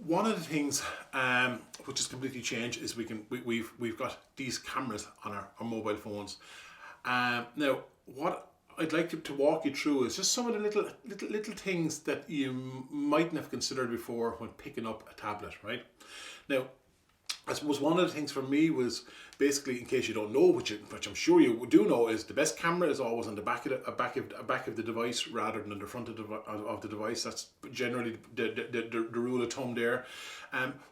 One of the things which has completely changed is we've got these cameras on our mobile phones. Now, what I'd like to walk you through is just some of the little things that you mightn't have considered before when picking up a tablet, right? Now, I suppose one of the things for me was basically, in case you don't know, which I'm sure you do know, is the best camera is always on the back of the device rather than the front of the device. That's generally the rule of thumb there.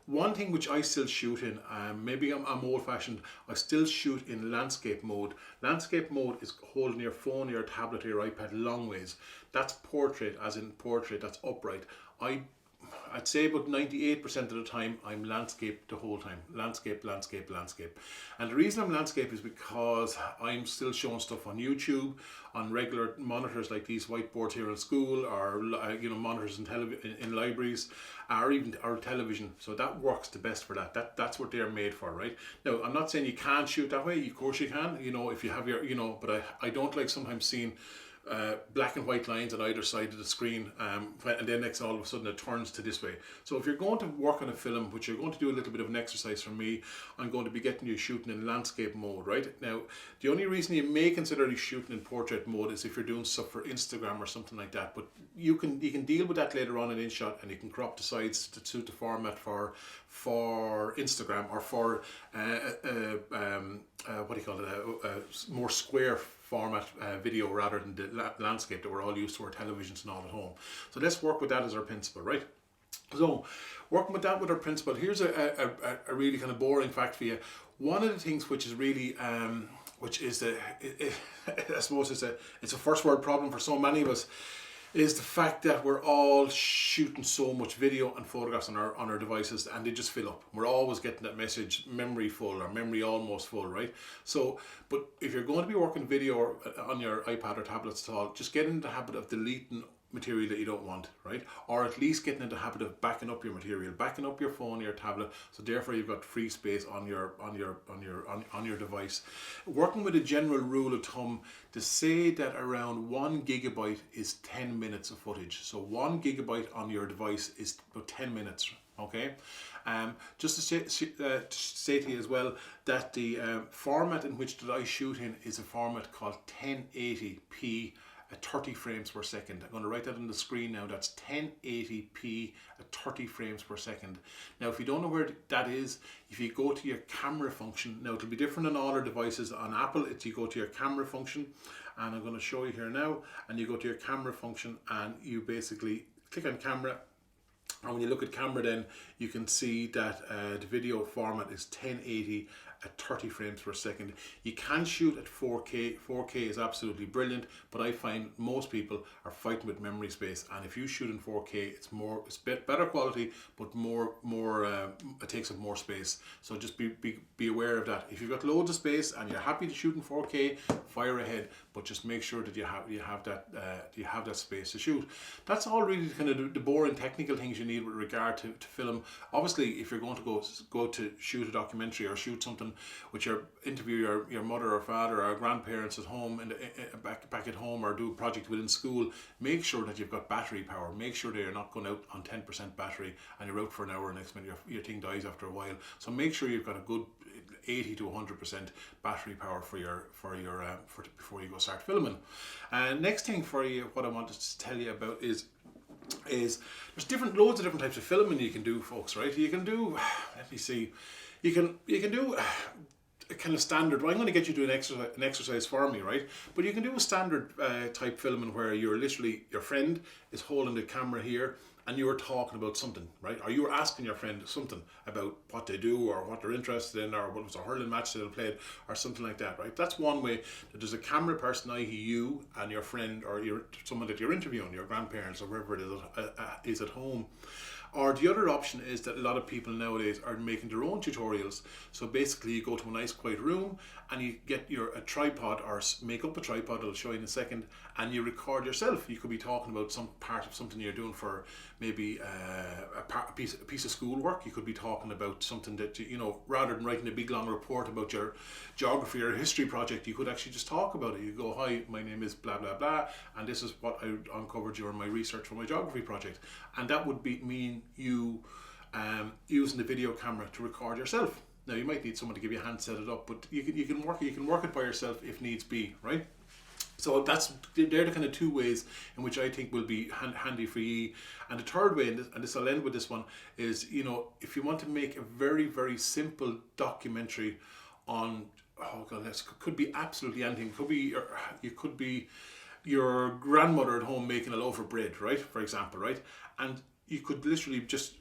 One thing which I still shoot in, maybe I'm old-fashioned, I still shoot in landscape mode. Landscape mode is holding your phone, your tablet, or your iPad long ways. That's portrait, as in portrait, that's upright. I'd say about 98% of the time I'm landscape the whole time. Landscape. And the reason I'm landscape is because I'm still showing stuff on YouTube, on regular monitors like these whiteboards here in school, or monitors in libraries, or even our television. So that works the best for that. That's what they're made for, right? Now, I'm not saying you can't shoot that way. Of course you can, if you have your, but I don't like sometimes seeing black and white lines on either side of the screen, and then next all of a sudden it turns to this way. So if you're going to work on a film, which you're going to do a little bit of an exercise from me, I'm going to be getting you shooting in landscape mode, right? Now, the only reason you may consider you shooting in portrait mode is if you're doing stuff for Instagram or something like that, but you can deal with that later on in InShot, and you can crop the sides to suit the format for Instagram, or for more square format video rather than the landscape that we're all used to our televisions and all at home. So let's work with that as our principle, right? So working with that with our principle, here's a really kind of boring fact for you. One of the things which is really which is I suppose it's a first world problem for so many of us, is the fact that we're all shooting so much video and photographs on our devices, and they just fill up. We're always getting that message, memory full or memory almost full, right? So, but if you're going to be working video on your iPad or tablets at all, just get into the habit of deleting material that you don't want, right? Or at least getting into the habit of backing up your material, backing up your phone, your tablet, so therefore you've got free space on your device. Working with a general rule of thumb to say that around 1 gigabyte is 10 minutes of footage. So 1 gigabyte on your device is about 10 minutes. Okay, just to say to you as well that the format in which that I shoot in is a format called 1080p at 30 frames per second. I'm going to write that on the screen now. That's 1080p at 30 frames per second. Now, if you don't know where that is, if you go to your camera function, now it'll be different on all our devices. On Apple, it's you go to your camera function, and I'm going to show you here now, and you go to your camera function and you basically click on camera. And when you look at camera, then you can see that the video format is 1080 at 30 frames per second. You can shoot at 4K. 4K is absolutely brilliant, but I find most people are fighting with memory space. And if you shoot in 4K, it's better quality, but it takes up more space. So just be aware of that. If you've got loads of space and you're happy to shoot in 4K, fire ahead. But just make sure that you have that space to shoot. That's all really kind of the boring technical things you need with regard to film. Obviously, if you're going to go to shoot a documentary or shoot something which interview your mother or father or grandparents at home and back at home, or do a project within school, make sure that you've got battery power. Make sure that you're not going out on 10% battery and you're out for an hour, and next minute your thing dies after a while. So make sure you've got a good 80 to 100% battery power before you go start filming. Next thing for you, what I wanted to tell you about is there's loads of different types of filming you can do, folks, right? You can do, let me see, you can do a kind of standard. Well, I'm going to get you to do an exercise for me, right? But you can do a standard type filming where you're literally, your friend is holding the camera here, and you were talking about something, right? Or you were asking your friend something about what they do or what they're interested in, or what was a hurling match that they played, or something like that, right? That's one way that there's a camera person, i.e. you and your friend, or someone that you're interviewing, your grandparents or wherever it is at home. Or the other option is that a lot of people nowadays are making their own tutorials. So basically you go to a nice quiet room and you get a tripod, or make up a tripod, I'll show you in a second, and you record yourself. You could be talking about some part of something you're doing for maybe a piece of schoolwork. You could be talking about something that, rather than writing a big long report about your geography or history project, you could actually just talk about it. You go, hi, my name is blah, blah, blah, and this is what I uncovered during my research for my geography project. And that would mean you using the video camera to record yourself. Now you might need someone to give you a hand, set it up, but you can work it by yourself if needs be, right? So they're the kind of two ways in which I think will be handy for you. And the third way, and this I'll end with this one, is, you know, if you want to make a very, very simple documentary on, oh God, this could be absolutely anything. It could be your grandmother at home making a loaf of bread, right? For example, right? And you could literally just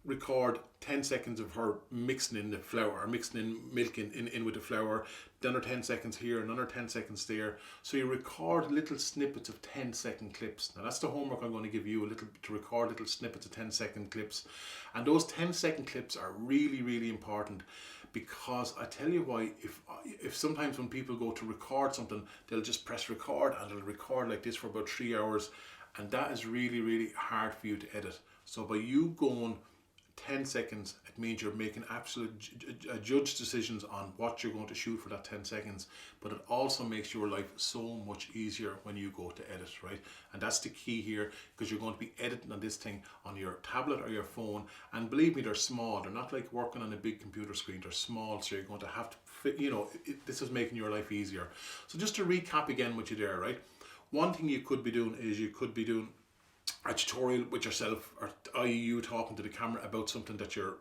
record 10 seconds of her mixing in the flour, or mixing in milk in with the flour, another 10 seconds here, another 10 seconds there. So you record little snippets of 10-second clips. Now that's the homework I'm going to give you, to record little snippets of 10-second clips. And those 10-second clips are really, really important, because I tell you why, if sometimes when people go to record something, they'll just press record and they'll record like this for about 3 hours, and that is really, really hard for you to edit. So by you going 10 seconds, it means you're making absolute judge decisions on what you're going to shoot for that 10 seconds, but it also makes your life so much easier when you go to edit, right? And that's the key here, because you're going to be editing on this thing on your tablet or your phone, and believe me, they're small. They're not like working on a big computer screen. They're small, so you're going to have to fit, you know, this is making your life easier. So just to recap again with you there, right? One thing you could be doing is you could be doing a tutorial with yourself, or i.e. you talking to the camera about something that you're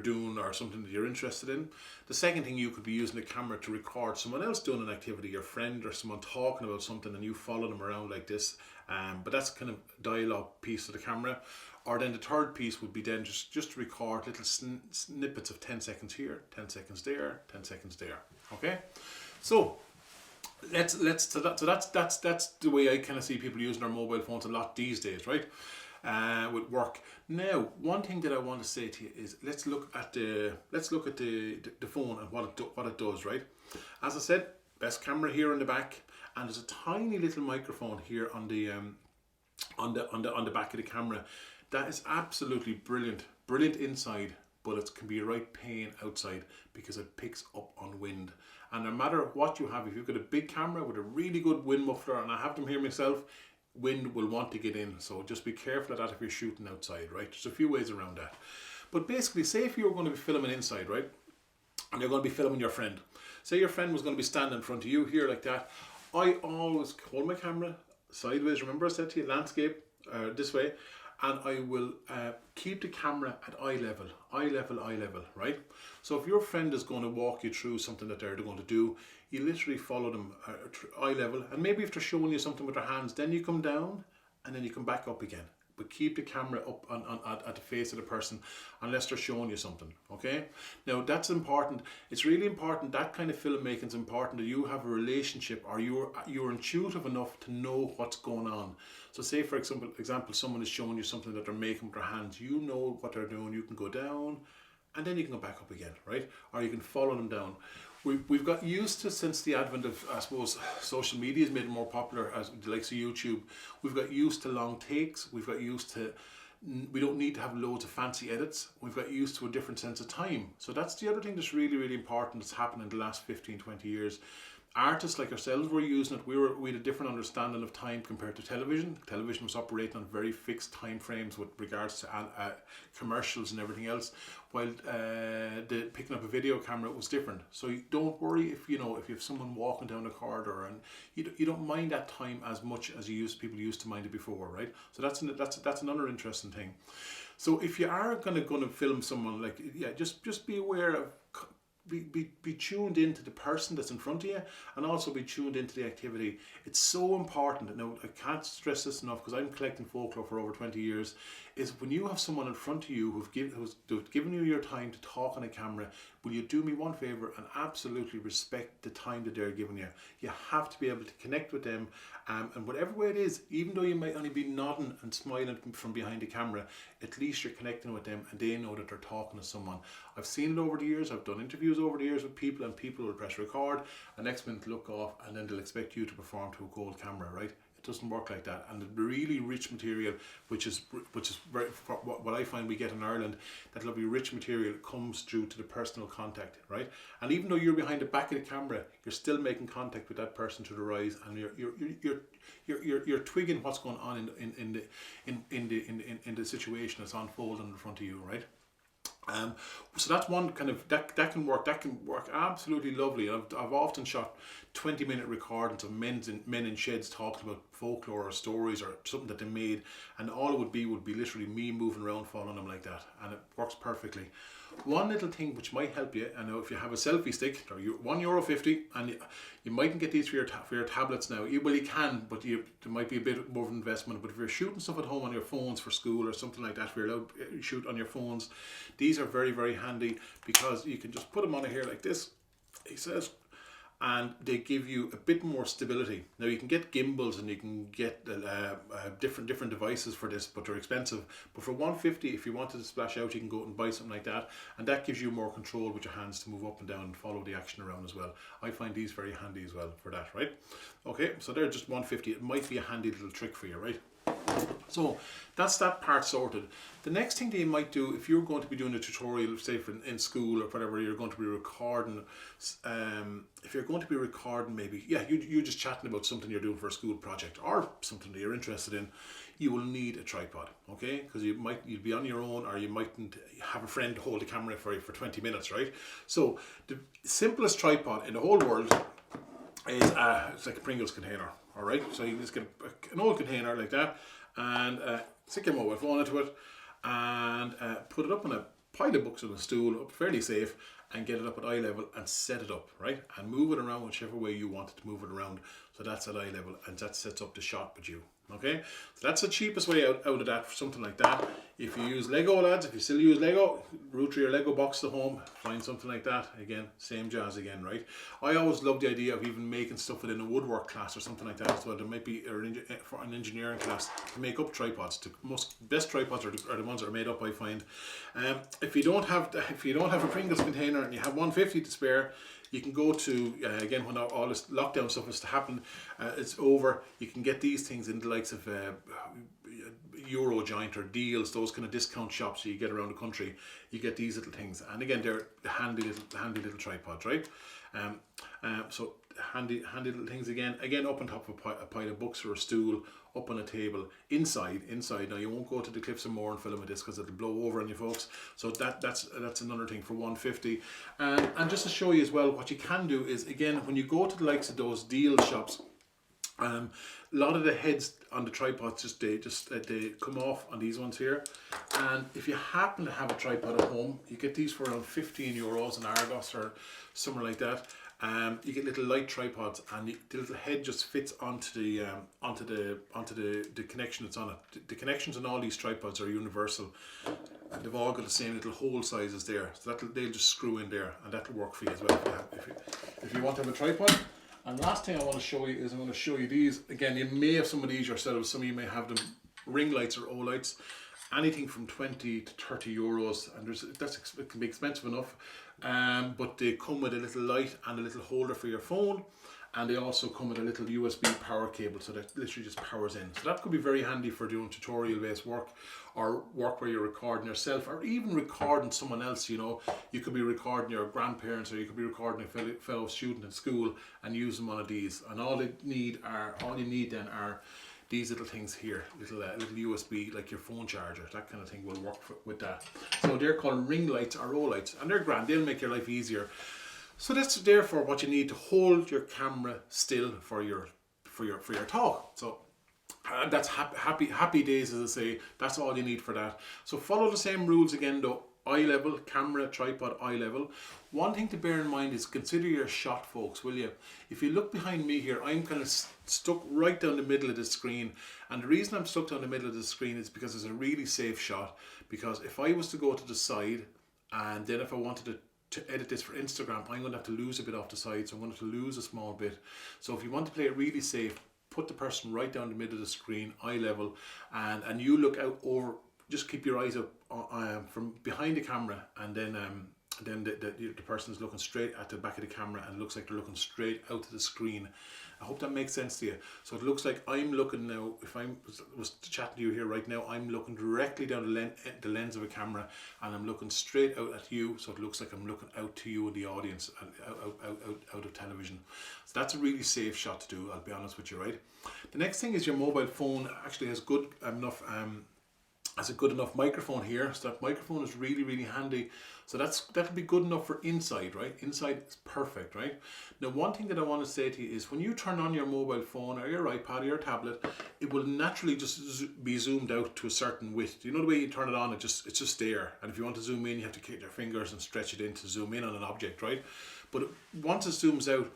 doing, or something that you're interested in. The second thing, you could be using the camera to record someone else doing an activity, your friend or someone talking about something, and you follow them around like this. But that's kind of dialogue piece of the camera. Or then the third piece would be then just record little snippets of 10 seconds here, 10 seconds there, 10 seconds there. Okay, so that's the way I kind of see people using their mobile phones a lot these days, right? With work. Now, one thing that I want to say to you is, let's look at the phone and what it does, right? As I said, best camera here on the back, and there's a tiny little microphone here on the back of the camera. That is absolutely brilliant inside, but it can be a right pain outside, because it picks up on wind. And no matter what you have, if you've got a big camera with a really good wind muffler, and I have them here myself, wind will want to get in. So just be careful of that if you're shooting outside, right? There's a few ways around that. But basically, say if you were going to be filming inside, right? And you're going to be filming your friend. Say your friend was going to be standing in front of you here like that. I always hold my camera sideways. Remember I said to you, landscape, this way. And I will keep the camera at eye level, right? So if your friend is going to walk you through something that they're going to do, you literally follow them eye level. And maybe if they're showing you something with their hands, then you come down and then you come back up again. But keep the camera up at the face of the person, unless they're showing you something, okay? Now that's important. It's really important. That kind of filmmaking is important, that you have a relationship, or you're intuitive enough to know what's going on. So say for example, someone is showing you something that they're making with their hands. You know what they're doing. You can go down, and then you can go back up again, right? Or you can follow them down. We've got used to, since the advent of, I suppose, social media has made it more popular, as the likes of YouTube, we've got used to long takes. We've got used to, we don't need to have loads of fancy edits. We've got used to a different sense of time. So that's the other thing that's really, really important that's happened in the last 15, 20 years. Artists like ourselves were using it. We had a different understanding of time compared to television. Television was operating on very fixed time frames with regards to commercials and everything else, while the picking up a video camera was different. So don't worry if you have someone walking down the corridor, and you don't mind that time as much as people used to mind it before, right? So that's another interesting thing. So if you are going to film someone, just be aware of. Be tuned into the person that's in front of you, and also be tuned into the activity. It's so important. Now, I can't stress this enough, because I'm collecting folklore for over 20 years, is when you have someone in front of you who's given you your time to talk on a camera, will you do me one favour and absolutely respect the time that they're giving you? You have to be able to connect with them, and whatever way it is, even though you might only be nodding and smiling from behind the camera, at least you're connecting with them and they know that they're talking to someone. I've seen it over the years. I've done interviews over the years with people, and people will press record, and next minute look off, and then they'll expect you to perform to a cold camera, right? It doesn't work like that. And the really rich material, which is very, what I find we get in Ireland, that lovely rich material comes due to the personal contact, right? And even though you're behind the back of the camera, you're still making contact with that person through their eyes, and you're twigging what's going on in the situation that's unfolding in front of you, right? So that's one kind of that can work absolutely lovely. I've often shot 20-minute recordings of men in sheds talking about folklore or stories or something that they made, and all it would be literally me moving around following them like that, and it works perfectly. One little thing which might help you, I know if you have a selfie stick, they're €1.50, and you mightn't get these for your tablets now. You can, but there might be a bit more of an investment. But if you're shooting stuff at home on your phones for school or something like that, if you're allowed to shoot on your phones, these are very, very handy, because you can just put them on here like this, he says, and they give you a bit more stability. Now you can get gimbals and you can get different devices for this, but they're expensive. But for $1.50, if you wanted to splash out, you can go out and buy something like that, and that gives you more control with your hands to move up and down and follow the action around as well. I find these very handy as well for that, right? Okay, so they're just $1.50. It might be a handy little trick for you, right? So that's that part sorted. The next thing that you might do, if you're going to be doing a tutorial, say in school or whatever, you're going to be recording, if you're going to be recording maybe, you're just chatting about something you're doing for a school project or something that you're interested in, you will need a tripod, okay? Because you'll be on your own, or you mightn't have a friend to hold the camera for you for 20 minutes, right? So the simplest tripod in the whole world is it's like a Pringles container, all right? So you just get an old container like that, and stick your mobile phone into it, and put it up on a pile of books on a stool, up fairly safe, and get it up at eye level and set it up, right? And move it around whichever way you want it to move it around. So that's at eye level, and that sets up the shot with you. Okay, so that's the cheapest way out of that for something like that. If you use Lego, lads, if you still use Lego, root through your Lego box to home, find something like that. Again, same jazz again, right? I always love the idea of even making stuff within a woodwork class or something like that as well. There might be for an engineering class to make up tripods. The best tripods are the ones that are made up, I find. If you don't have a Pringles container and you have $1.50 to spare, you can go to, again, when all this lockdown stuff is to happen, it's over, you can get these things in the likes of Eurogiant or Deals, those kind of discount shops you get around the country. You get these little things, and again, they're handy little tripods, right? So handy little things again up on top of a pile of books or a stool, up on a table, inside. Now you won't go to the Cliffs of Moher and film with this because it'll blow over on you folks. So that's another thing for $1.50. And just to show you as well, what you can do is, again, when you go to the likes of those deal shops, a lot of the heads on the tripods they come off on these ones here. And if you happen to have a tripod at home, you get these for around €15 in Argos or somewhere like that. You get little light tripods, and the little head just fits onto the connection that's on it. The connections on all these tripods are universal, and they've all got the same little hole sizes there. So they'll just screw in there, and that'll work for you as well if you want to have a tripod. And last thing I want to show you is I'm going to show you these. Again, you may have some of these yourselves. Some of you may have them, ring lights or O-lights. Anything from 20 to 30 euros, and it can be expensive enough, but they come with a little light and a little holder for your phone, and they also come with a little USB power cable, so that literally just powers in. So that could be very handy for doing tutorial based work, or work where you're recording yourself, or even recording someone else. You know, you could be recording your grandparents, or you could be recording a fellow student at school and using one of these, and all you need then are these little things here, little USB, like your phone charger, that kind of thing will work with that. So they're called ring lights or O-lights, and they're grand. They'll make your life easier. So that's therefore what you need to hold your camera still for your talk. So that's happy days, as I say. That's all you need for that. So follow the same rules again though. Eye level, camera, tripod, eye level. One thing to bear in mind is consider your shot, folks, will you? If you look behind me here, I'm kind of stuck right down the middle of the screen. And the reason I'm stuck down the middle of the screen is because it's a really safe shot. Because if I was to go to the side, and then if I wanted to edit this for Instagram, I'm going to have to lose a bit off the side. So I'm going to have to lose a small bit. So if you want to play it really safe, put the person right down the middle of the screen, eye level, and you look out over. Just keep your eyes up from behind the camera, and then then the person is looking straight at the back of the camera and it looks like they're looking straight out to the screen. I hope that makes sense to you. So it looks like I'm looking now, if I was chatting to you here right now, I'm looking directly down the lens of a camera and I'm looking straight out at you, so it looks like I'm looking out to you and the audience and out of television. So that's a really safe shot to do, I'll be honest with you, right? The next thing is your mobile phone actually has good enough has a good enough microphone here, so that microphone is really, really handy. So that'll be good enough for inside, right? Inside is perfect, right? Now, one thing that I want to say to you is when you turn on your mobile phone or your iPad or your tablet, it will naturally just be zoomed out to a certain width. You know the way you turn it on, it's just there. And if you want to zoom in, you have to kick your fingers and stretch it in to zoom in on an object, right? But once it zooms out,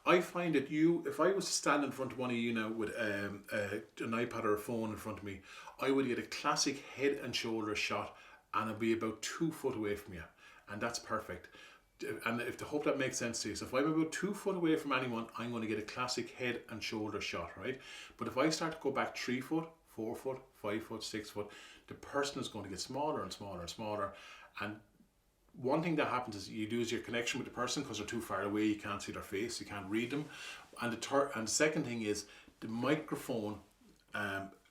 I find that if I was to stand in front of one of you now with an iPad or a phone in front of me, I would get a classic head and shoulder shot and I'd be about 2 foot away from you. And that's perfect. And I hope that makes sense to you. So if I'm about 2 foot away from anyone, I'm going to get a classic head and shoulder shot, right? But if I start to go back 3 foot, 4 foot, 5 foot, 6 foot, the person is going to get smaller and smaller and smaller. And one thing that happens is you lose your connection with the person because they're too far away, you can't see their face, you can't read them. And the second thing is the microphone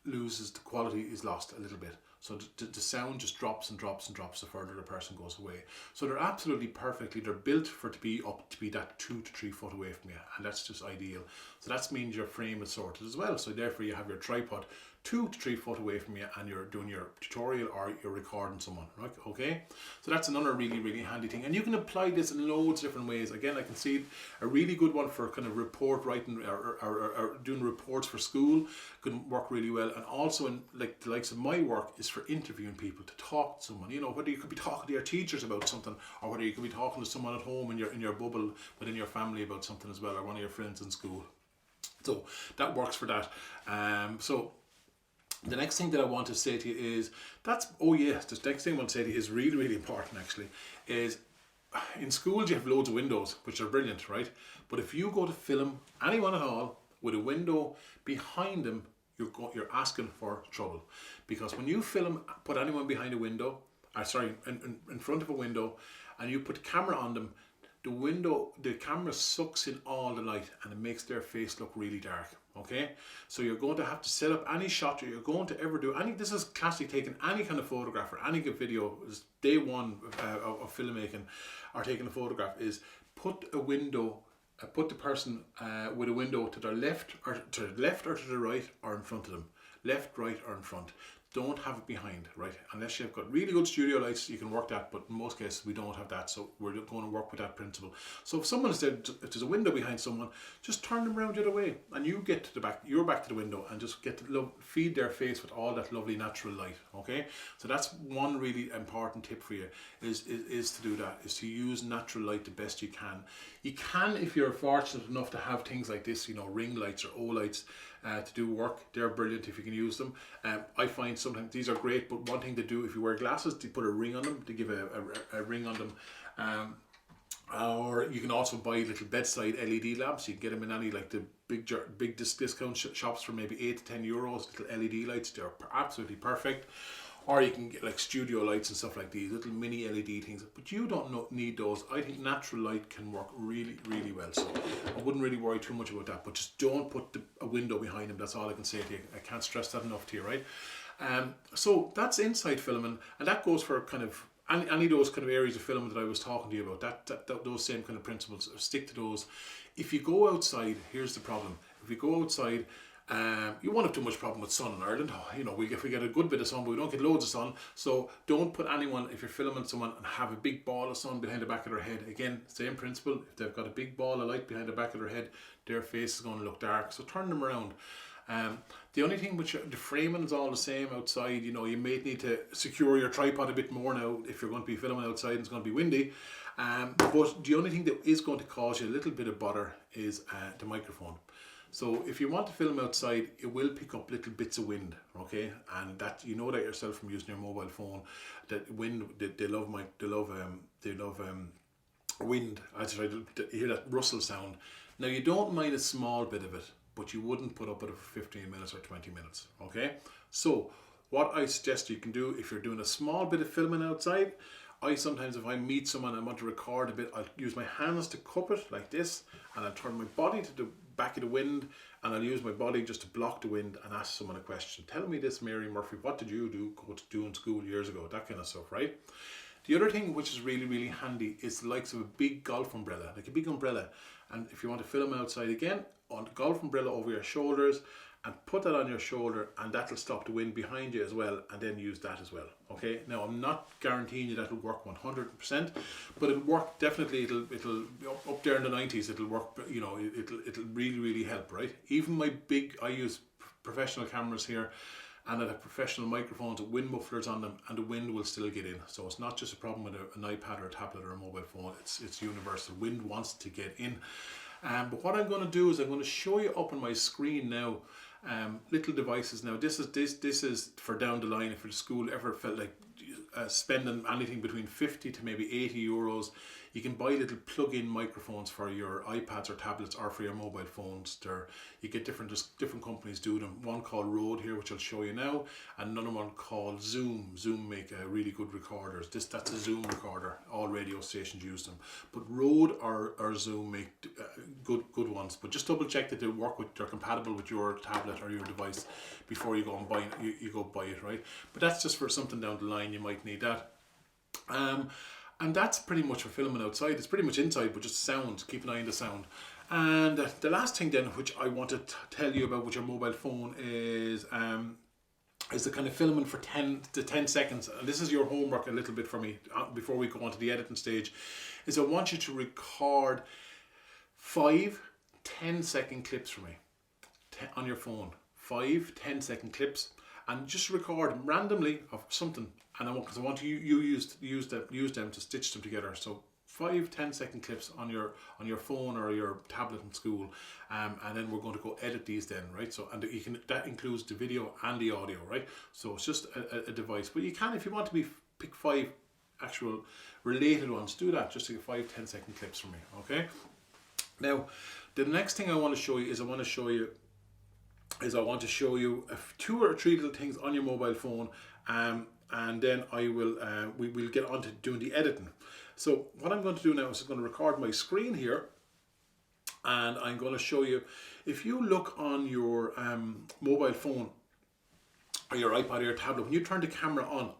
loses, the quality is lost a little bit. So the sound just drops and drops and drops the further the person goes away. So they're absolutely perfectly, they're built to be that 2 to 3 foot away from you, and that's just ideal. So that means your frame is sorted as well. So therefore you have your tripod 2 to 3 foot away from you and you're doing your tutorial or you're recording someone, right? Okay, so that's another really, really handy thing, and you can apply this in loads of different ways. Again, I can see a really good one for kind of report writing or doing reports for school can work really well, and also in like the likes of my work is for interviewing people, to talk to someone, you know, whether you could be talking to your teachers about something or whether you could be talking to someone at home in your bubble within your family about something as well, or one of your friends in school. So that works for that. So the next thing that I want to say to you is the next thing I want to say to you is really, really important actually, is in schools you have loads of windows, which are brilliant, right? But if you go to film anyone at all with a window behind them, you're asking for trouble. Because when you put anyone behind a window, in front of a window, and you put the camera on them, the camera sucks in all the light and it makes their face look really dark. Okay, so you're going to have to set up any shot you're going to ever do. This is classic taking any kind of photograph or any video. Is day one of filmmaking or taking a photograph is put the person with a window to their left or to the right or in front of them. Left, right or in front. Don't have it behind, right? Unless you've got really good studio lights, you can work that, but in most cases we don't have that, so we're going to work with that principle. So if someone is there, if there's a window behind someone, just turn them around the other way and you get to the back, you're back to the window, and just get to feed their face with all that lovely natural light, okay? So that's one really important tip for you, is to do that, is to use natural light the best you can. You can, if you're fortunate enough to have things like this, you know, ring lights or O-lights, to do work. They're brilliant if you can use them. I find sometimes these are great, but one thing to do if you wear glasses, to put a ring on them, to give a ring on them. Or you can also buy little bedside LED lamps. You can get them in any like the big discount shops for maybe 8 to 10 euros. Little LED lights, they're absolutely perfect. Or you can get like studio lights and stuff like these, little mini LED things. But you don't need those. I think natural light can work really, really well. So I wouldn't really worry too much about that. But just don't put a window behind them. That's all I can say to you. I can't stress that enough to you, right? So that's inside filming. And that goes for kind of any of those kind of areas of filming that I was talking to you about. Those same kind of principles. Stick to those. If you go outside, here's the problem. If you go outside, you won't have too much problem with sun in Ireland. You know, if we get a good bit of sun, but we don't get loads of sun. So don't put anyone, if you're filming someone and have a big ball of sun behind the back of their head. Again, same principle. If they've got a big ball of light behind the back of their head, their face is going to look dark. So turn them around. The only thing which the framing is all the same outside. You know, you may need to secure your tripod a bit more now if you're going to be filming outside and it's going to be windy. But the only thing that is going to cause you a little bit of bother is the microphone. So if you want to film outside, it will pick up little bits of wind, okay? And that, you know that yourself from using your mobile phone, that wind, they love wind. I try to hear that rustle sound. Now you don't mind a small bit of it, but you wouldn't put up with it for 15 minutes or 20 minutes, okay? So what I suggest you can do if you're doing a small bit of filming outside, I sometimes, if I meet someone and I want to record a bit, I'll use my hands to cup it like this, and I'll turn my body to the back of the wind, and I'll use my body just to block the wind and ask someone a question. Tell me this, Mary Murphy, what did you do in school years ago? That kind of stuff, right? The other thing which is really, really handy is the likes of a big golf umbrella, like a big umbrella. And if you want to film outside again, on the golf umbrella over your shoulders, and put that on your shoulder, and that'll stop the wind behind you as well, and then use that as well. Okay, now I'm not guaranteeing you that'll work 100%, but it'll work definitely. It'll up there in the 90s, it'll work, you know, it'll really, really help, right? Even I use professional cameras here, and I have professional microphones with wind mufflers on them, and the wind will still get in. So it's not just a problem with an iPad or a tablet or a mobile phone, it's universal. Wind wants to get in. But what I'm going to do is I'm going to show you up on my screen now little devices. Now this is for down the line. If your school ever felt like spending anything between 50 to maybe 80 euros, you can buy little plug-in microphones for your iPads or tablets or for your mobile phones. You get different companies do them. One called Rode here, which I'll show you now, and another one called Zoom. Zoom make really good recorders. That's a Zoom recorder. All radio stations use them. But Rode or Zoom make good ones. But just double check that they're compatible with your tablet or your device before you go and buy it. You go buy it, right? But that's just for something down the line. You might need that. And that's pretty much for filming outside. It's pretty much inside, but just sound. Keep an eye on the sound. And the last thing then, which I want to tell you about with your mobile phone is the kind of filming for 10 seconds. And this is your homework a little bit for me before we go on to the editing stage, is I want you to record 5 10-second clips for me on your phone. 5 10-second clips, and just record randomly of something. And I want you use them to stitch them together. So 5 10-second clips on your phone or your tablet in school, and then we're going to go edit these then, right? So that includes the video and the audio, right? So it's just a device, but you can, if you want to pick 5 actual related ones, do that. Just take 5 10-second clips for me, okay? Now, the next thing I want to show you is I want to show you 2 or 3 little things on your mobile phone, and then we will get on to doing the editing. So what I'm going to do now is I'm going to record my screen here, and I'm going to show you. If you look on your mobile phone or your iPad or your tablet, when you turn the camera on,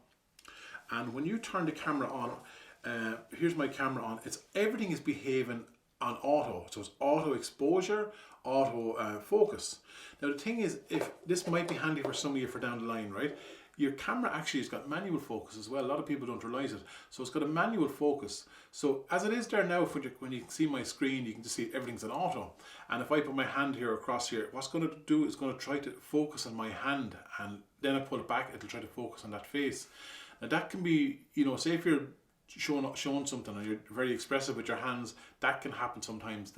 here's my camera on. Everything is behaving on auto, so it's auto exposure, auto focus. Now the thing is, if this might be handy for some of you for down the line, right? Your camera actually has got manual focus as well. A lot of people don't realize it. So it's got a manual focus. So as it is there now, when you can see my screen, you can just see everything's in auto. And if I put my hand here across here, what's going to do is going to try to focus on my hand, and then I pull it back, it'll try to focus on that face. Now that can be, say if you're showing something and you're very expressive with your hands, that can happen sometimes,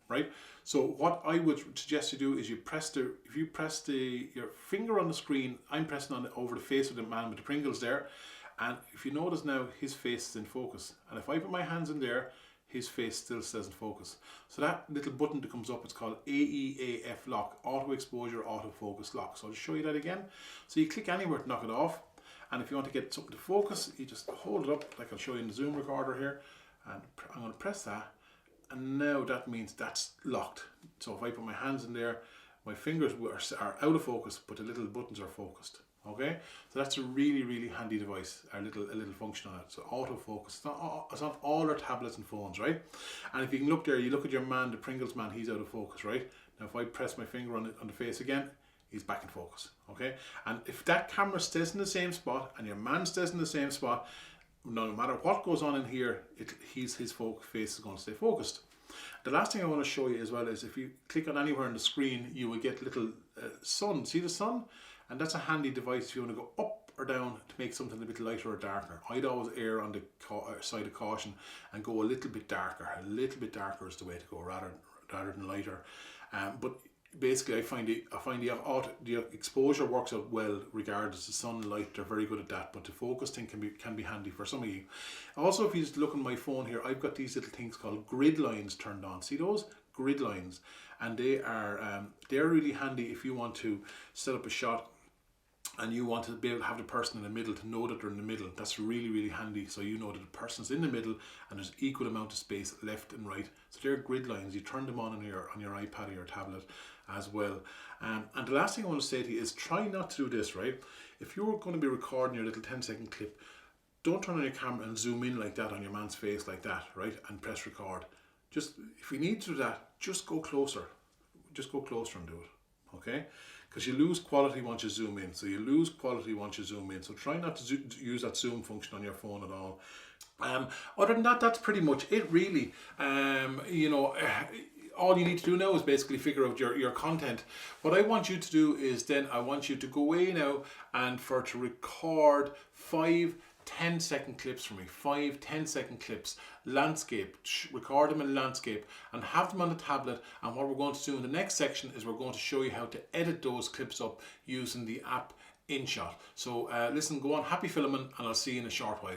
right? So what I would suggest you do is your finger on the screen, I'm pressing on it over the face of the man with the Pringles there, and if you notice now, his face is in focus, and if I put my hands in there, his face still stays in focus. So that little button that comes up, it's called AEAF lock, auto exposure, auto focus lock. So I'll show you that again. So you click anywhere to knock it off. And if you want to get something to focus, you just hold it up, like I'll show you in the Zoom recorder here, and I'm going to press that, and now that means that's locked. So if I put my hands in there, my fingers are out of focus, but the little buttons are focused. Okay, so that's a really, really handy device, a little function on it. So autofocus. It's on all our tablets and phones, right? And if you can look there, you look at your man, the Pringles man, he's out of focus, right? Now if I press my finger on the face again, he's back in focus, okay? And if that camera stays in the same spot and your man stays in the same spot, no matter what goes on in here, his face is going to stay focused. The last thing I want to show you as well is if you click on anywhere on the screen, you will get little sun. See the sun? And that's a handy device if you want to go up or down to make something a bit lighter or darker. I'd always err on the side of caution and go a little bit darker. A little bit darker is the way to go rather than lighter. But basically, I find the exposure works out well regardless of sunlight. They're very good at that, but the focus thing can be handy for some of you. Also, if you just look on my phone here, I've got these little things called grid lines turned on. See those grid lines, and they're really handy if you want to set up a shot and you want to be able to have the person in the middle to know that they're in the middle. That's really, really handy. So you know that the person's in the middle and there's equal amount of space left and right. So they're grid lines. You turn them on your iPad or your tablet as well. And the last thing I want to say to you is try not to do this, right? If you're going to be recording your little 10-second clip, don't turn on your camera and zoom in like that on your man's face like that, right? And press record. Just, if you need to do that, just go closer. Just go closer and do it, okay? Because you lose quality once you zoom in. So you lose quality once you zoom in. So try not to use that zoom function on your phone at all. Other than that, that's pretty much it really. You know, all you need to do now is basically figure out your content. What I want you to do is then I want you to go away now and to record 5 10-second clips for me. 5 10-second clips, landscape, record them in landscape and have them on the tablet. And what we're going to do in the next section is we're going to show you how to edit those clips up using the app InShot. So listen, go on, happy filming, and I'll see you in a short while.